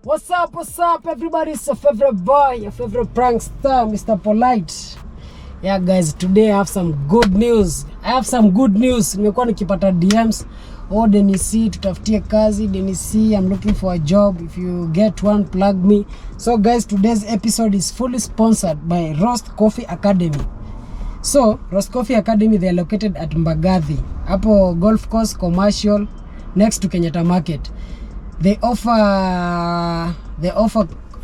What's up, everybody? It's your favorite boy, your favorite prankster, Mr. Polite. Yeah, guys, today I have some good news. Nimekuwa nikipata DMs. Oh, Denny-c, tutafutie kazi. Denny-c, I'm looking for a job. If you get one, plug me. So, guys, today's episode is fully sponsored by Roast Coffee Academy. So, Roast Coffee Academy, they are located at Mbagathi. Hapo Golf Course Commercial, next to Kenyatta Market. They offer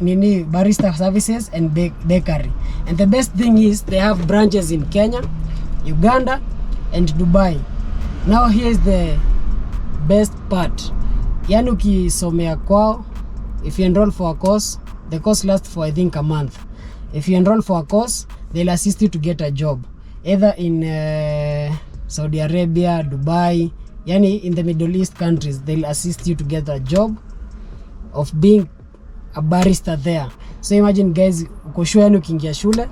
barista services and bakery. And the best thing is they have branches in Kenya, Uganda, and Dubai. Now here's the best part. Yani ukisomea kwao, if you enroll for a course, the course lasts for I think a month. If you enroll for a course, they'll assist you to get a job, either in Saudi Arabia, Dubai, yani in the Middle East countries. They'll assist you to get a job of being a barista there. So imagine, guys, uko sure yani ukiingia shule,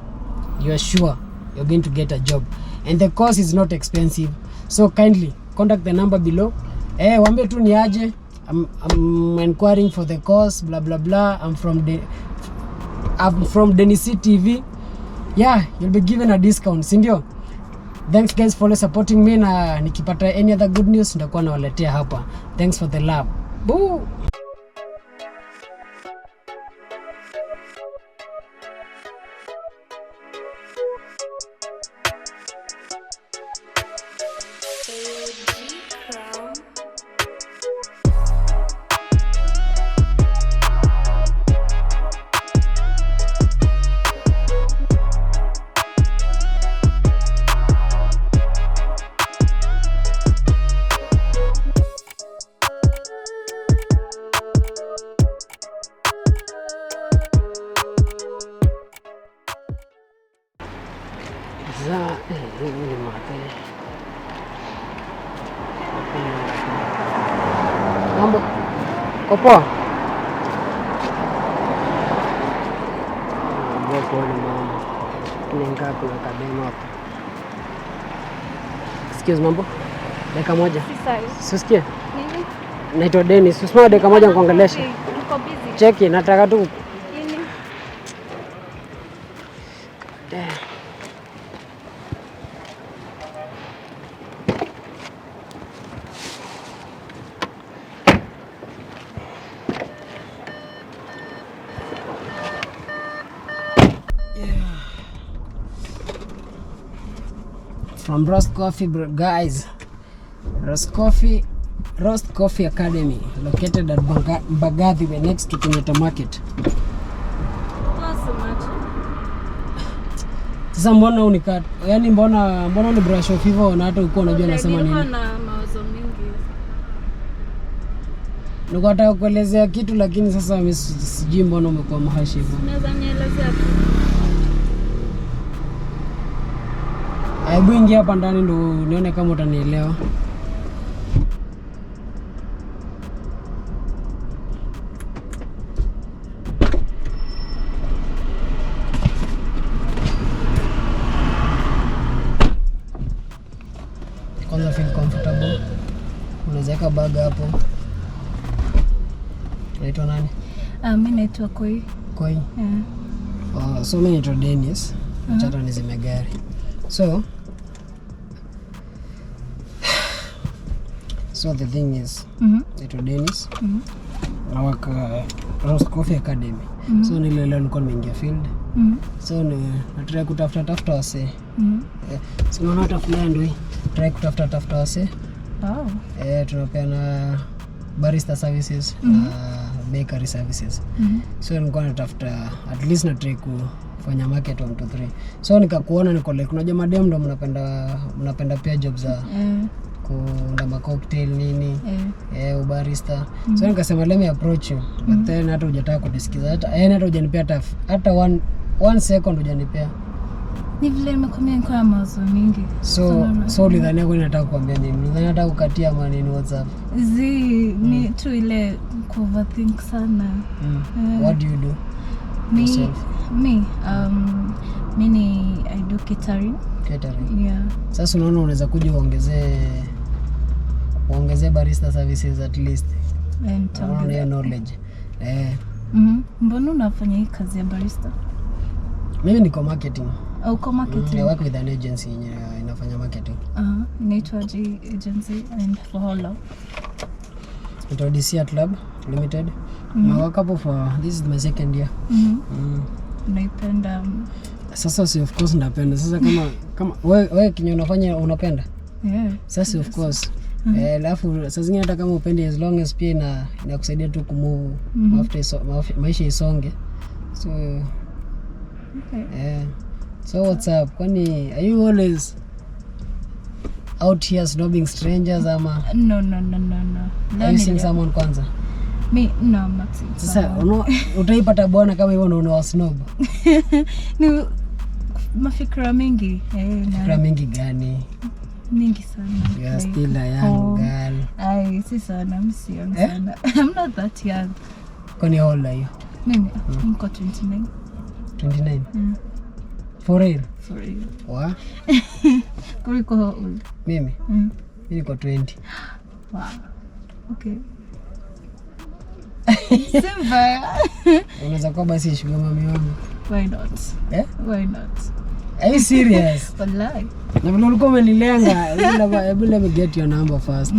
you are sure you're going to get a job, and the course is not expensive. So kindly contact the number below. Waambie tu ni aje, I'm inquiring for the course, blah blah blah. I'm from Denny-c TV. Yeah, you'll be given a discount, si ndio? Thanks guys for supporting me, na nikipata any other good news nitakuwa nawaletea hapa. Thanks for the love. Boo! Mambo kopoa boko ni mama tunaingia kwa kadema hapa. Excuse mambo, dakika moja. Sisikie nini? Naitwa Denny-c. Usimama dakika moja nikuongeleshe. Niko busy. Cheki, nataka tu nini? From Roast Coffee, guys. Roast Coffee Academy, located at Mbagathi, next to Kenyatta Market. Sasa mbona unikat? Yani mbona ni brush off hivyo na hata uko unajua nasema nini? Nina mawazo mingi. Niko nataka kuelezea kitu lakini sasa mimi sijui mbona umekuwa mhashi hivyo. Unaweza nielezea tu? Hebu ingia hapa ndani ndo nione kama utanielewa. Kwanza feel comfortable. Unaweza weka bag hapo. Unaitwa nani? Mimi naitwa Koi. Koi? Yeah. So mimi naitwa Denny-c. Mchata nizime gari. So the thing is, naitwa Denny-c. Na work Roast Coffee Academy. So nilileo nilikuwa nimeingia field. So nataka kutafuta wase. So naona hata fulani ndio try kutafuta wase. Tunapeana barista services na bakery services. So nilikuwa natafuta at least na try kufanya market 1 to 3. So nikakuona niko like unajua madem ndo mnapenda pia jobs za kuunda ma cocktail nini ubarista. So nikasema let me approach you, but then hata hujataka kudisikiza hata hujanipea hata one second hujanipea. Ni vile nimekwambia niko na mawazo mingi. So ulidhania kwa nataka kuambia nini? Ulidhania nataka kukatia maneno WhatsApp? Ni tu ile overthink sana. What do you do? Me, I do catering. Yeah. Sasa unaona unaweza kuja uongezee barista services at least. And knowledge. Mbona unafanya hii kazi ya barista? Mimi niko marketing. Uko marketing? I work with an agency inafanya marketing. Inaitwa agency and for how long? It's Denny-c Club Limited. I work up for this is my second year. Unaipenda? Sasa si of course napenda. Sasa kama wewe kinyo unafanya unapenda? Yeah. Sasa of course. Alafu sasa zingine hata kama upende as long as pia inakusaidia tu kumove maisha isonge. So okay. So what's up? Kwani are you always out here snobbing strangers ama? No. Are you seeing someone kwanza? Me no, I'm not seeing someone. Sasa utaipata bwana kama hivyo una snob? Ni mafikra mingi. Mafikra mingi gani? Mingi sana. You are still a young girl. Si sana, I'm sana. I'm not that young. Kwani how old are you? Mimi niko 29. 29? For real? For real. Wa? Kuliko how old? Mimi? Mimi niko 20. Wow. Okay. Simba. Unaweza kuwa basi sugar mami wangu. Why not? Why not? Are you serious? Wallahi. Na vile ulikuwa umenilenga, let me get your number first.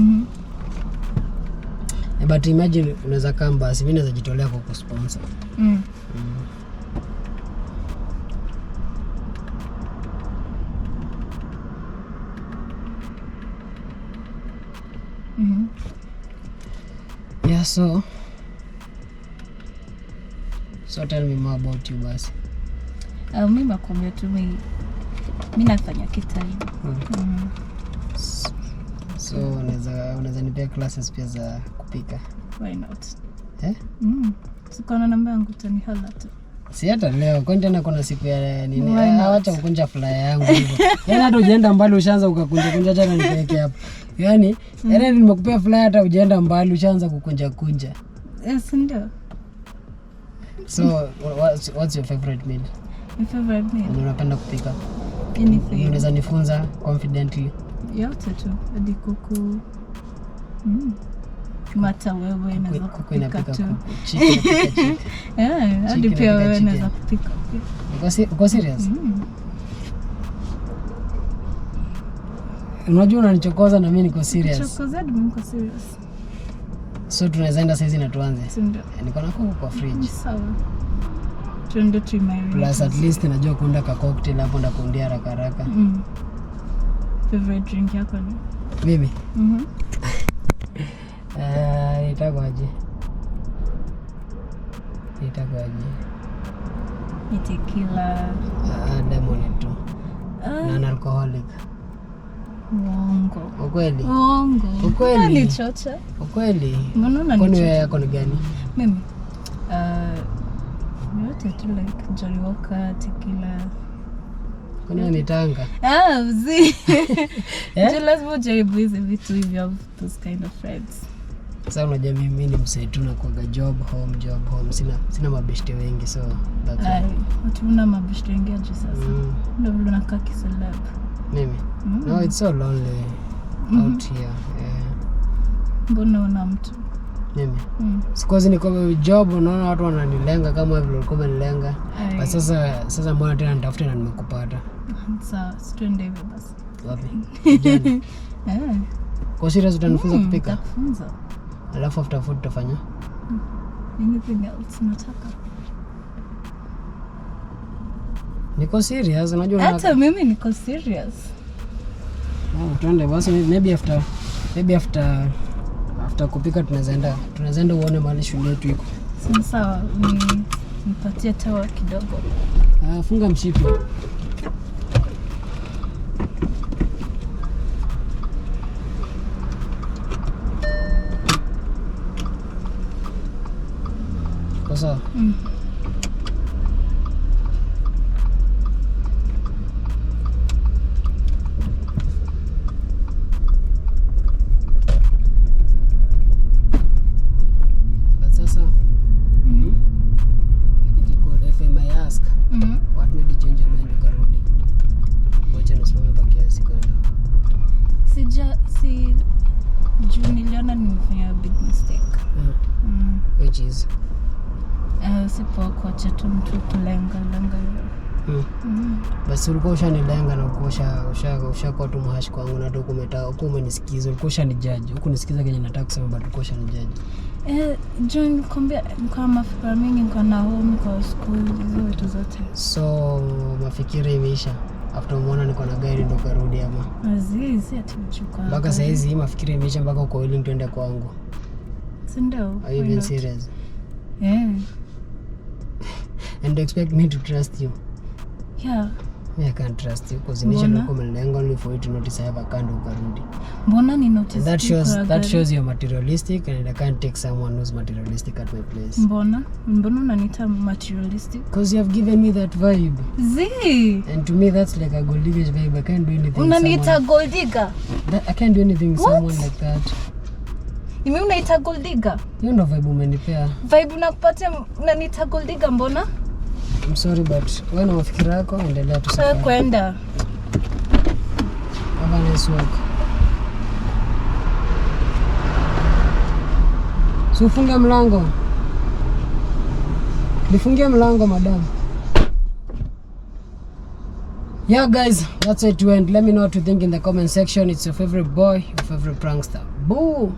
But imagine unaweza kama basi mimi naweza jitolea kwa kusponsor. Yeah, so tell me more about you basi. Mimi nakwambia tu mimi nafanya catering. So unaweza nipea classes pia za kupika? Why not? Siko na namba yangu utanihala tu. Si hata leo kwani tena kuna siku ya nini? Acha kukunja flyer yangu hivyo. Yaani hata ujaenda mbali ushaanza kukunja tena nipeleke hapo. Yaani nimekupea flyer hata ujaenda mbali ushaanza kukunja. Yes, ndio. So what's your favorite meal? My favorite meal? Unapenda kupika? Anything. Unaweza nifunza confidently? Yote tu, hadi kuku. Mata wewe naweza kupika tu. Chicken. Hadi pia wewe naweza kupika. Uko serious? Unajua unanichokoza na mimi niko serious. Chokoza mimi niko serious. So tunaweza enda sasa na tuanze. Ndio. Niko na kuku kwa fridge. Sawa. Tuende tu my room. Plus at least najua kuunda ka cocktail hapo na kuundia haraka. Favorite drink yako ni? Mimi? Itakuwaje? Ni tequila. Lemon tu. Non-alcoholic. Uongo. Ukweli? Uongo. Nani chocha? Ukweli? Mbona unanichocha? Kwani wewe yako ni gani? Mimi? Yote tu like Johnny Walker, tequila. Kwani wewe ni Tanga? Uzi. Lazima ujaribu hizi vitu hivyo, those kind of friends. Sasa unajua mimi ni msaitu na kuaga job home. Sina mabeshte wengi so that's why. Hatuna mabeshte wengi aje sasa. Ndio vile unakaa kiseleb. Mimi? No, it's so lonely out here. Mbona una mtu? Mimi? Sikozi niko job unaona watu wananilenga kama vile walikuwa wanilenga. But sasa mbona tena nitafuta na nimekupata. Sawa, twende hivyo basi. Wapi? Jana. Kwa serious utanifunza kupika? Nitakufunza. Alafu after food tutafanya? Anything else nataka? Niko serious, unajua hata mimi niko serious. Tuende basi maybe after kupika tunaweza enda uone mahali shule yetu iko. Sawa, nipatie tawa kidogo. Funga mshipi. Kosa. What made you change your mind ukarudi? Wacha nisimame baki ya sekunde. Juu niliona nimefanya a big mistake. Which is? sipo kuacha tu mtu kulenga hivyo. Basi ulikuwa ushanilenga na ushakuwa tu mhash kwangu na tu umenisikiza, ulikuwa ushanijudge. Huku nisikiza kenye nataka kusema but ulikuwa ushanijudge. John kwambia kwa mafikira mingi kwa na home kwa school hizo vitu zote. So mafikira imeisha after umeona niko na gari ndo karudi ama? Azizi atichuka. Mpaka saa hizi mafikira imeisha mpaka uko willing tuende kwangu. Si ndio? Are you even serious? Yeah. And expect me to trust you? Yeah. I can't trust you because initially you come and only for you to notice I have a car ukarudi. Mbona ni notice? That shows you're materialistic and I can't take someone who's materialistic at my place. Mbona unanita materialistic? Because you have given me that vibe. Zee. And to me that's like a gold digger vibe. I can't do anything. Unanita gold digger? I can't do anything with someone like that. Imi unaita gold digger? Hiyo ndo vibe umenipea. Vibe unakupatia unanita gold digger mbona? I'm sorry but wewe na mafikira yako endelea tu safari. Kwenda. Have a nice walk. So funga mlango. Nifungie mlango madam. Yeah guys, that's it to end. Let me know what you think in the comment section. It's your favorite boy, your favorite prankster. Boom.